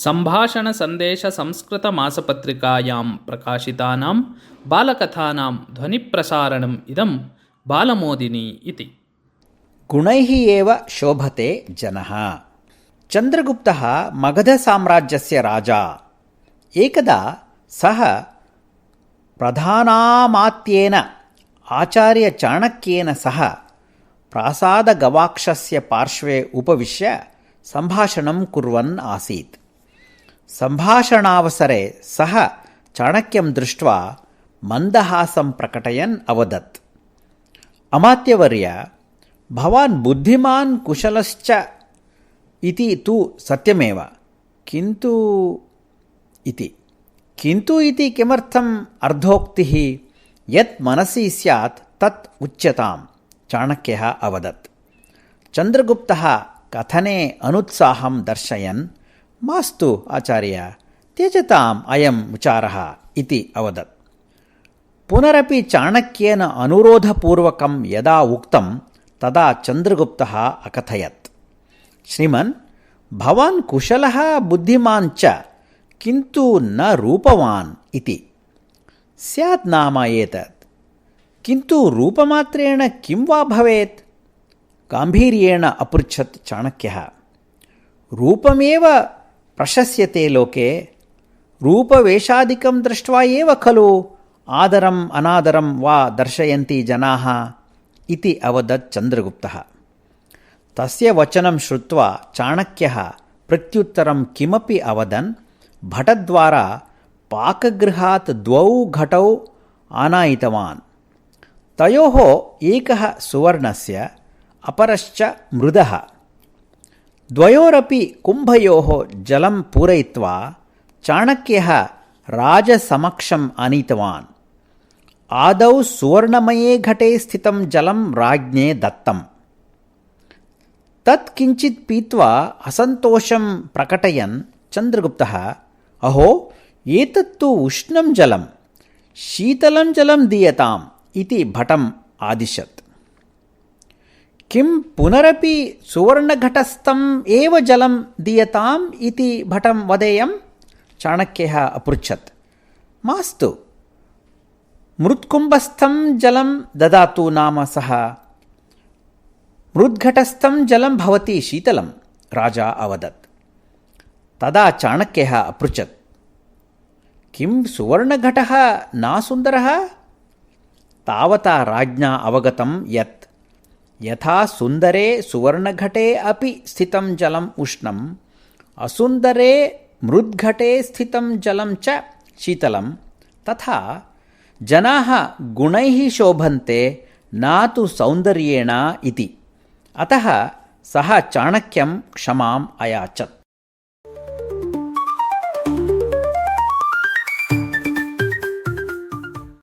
सम्भाषणसन्देशसंस्कृतमासपत्रिकायां प्रकाशितानां बालकथानां ध्वनिप्रसारणम् इदं बालमोदिनी इति। गुणैः एव शोभते जनः। चन्द्रगुप्तः मगधसाम्राज्यस्य राजा। एकदा सः प्रधानामात्येन आचार्यचाणक्येन सह प्रासादगवाक्षस्य पार्श्वे उपविश्य सम्भाषणं कुर्वन् आसीत्। सम्भाषणावसरे सः चाणक्यं दृष्ट्वा मन्दहासं प्रकटयन् अवदत्, अमात्यवर्य, भवान् बुद्धिमान् कुशलश्च इति तु सत्यमेव, किन्तु इति किमर्थम् अर्धोक्तिः? यत् मनसि स्यात् तत् उच्यताम्, चाणक्यः अवदत्। चन्द्रगुप्तः कथने अनुत्साहं दर्शयन्, मास्तु आचार्य, त्यजताम् अयं विचारः इति अवदत्। पुनरपि चाणक्येन अनुरोधपूर्वकं यदा उक्तं तदा चन्द्रगुप्तः अकथयत्, श्रीमन्, भवान् कुशलः बुद्धिमान् च, किन्तु न रूपवान् इति। स्यात् नाम एतत्, किन्तु रूपमात्रेण किं वा भवेत्? गाम्भीर्येण अपृच्छत् चाणक्यः। रूपमेव प्रशस्यते लोके, रूपवेशादिकं दृष्ट्वा एव खलु आदरम् अनादरं वा दर्शयन्ति जनाः इति अवदत् चन्द्रगुप्तः। तस्य वचनं श्रुत्वा चाणक्यः प्रत्युत्तरं किमपि अवदन् भटद्वारा पाकगृहात् 2 घटौ आनायितवान्। तयोः एकः सुवर्णस्य, अपरश्च मृदः। द्वयोरपि कुम्भयोः जलं पूरयित्वा चाणक्यः राजसमक्षम् आनीतवान्। आदौ सुवर्णमये घटे स्थितं जलं राज्ञे दत्तम्। तत् किञ्चित् पीत्वा असन्तोषं प्रकटयन् चन्द्रगुप्तः, अहो, एतत्तु उष्णं जलं, शीतलं जलं दीयताम् इति भटम् आदिशत्। किं पुनरपि सुवर्णघटस्थम् एव जलं दीयताम् इति भटं वदेयम्? चाणक्यः अपृच्छत्। मास्तु, मृत्कुम्भस्थं जलं ददातु नाम सः। मृद्घटस्थं जलं भवति शीतलं, राजा अवदत्। तदा चाणक्यः अपृच्छत्, किं सुवर्णघटः नासुन्दरः? तावता राज्ञा अवगतं यत् यथा सुन्दरे सुवर्णघटे अपि स्थितं जलम् उष्णम्, असुन्दरे मृद्घटे स्थितं जलं च शीतलं, तथा जनाः गुणैः शोभन्ते न तु सौन्दर्येण इति। अतः सः चाणक्यं क्षमाम् अयाचत्।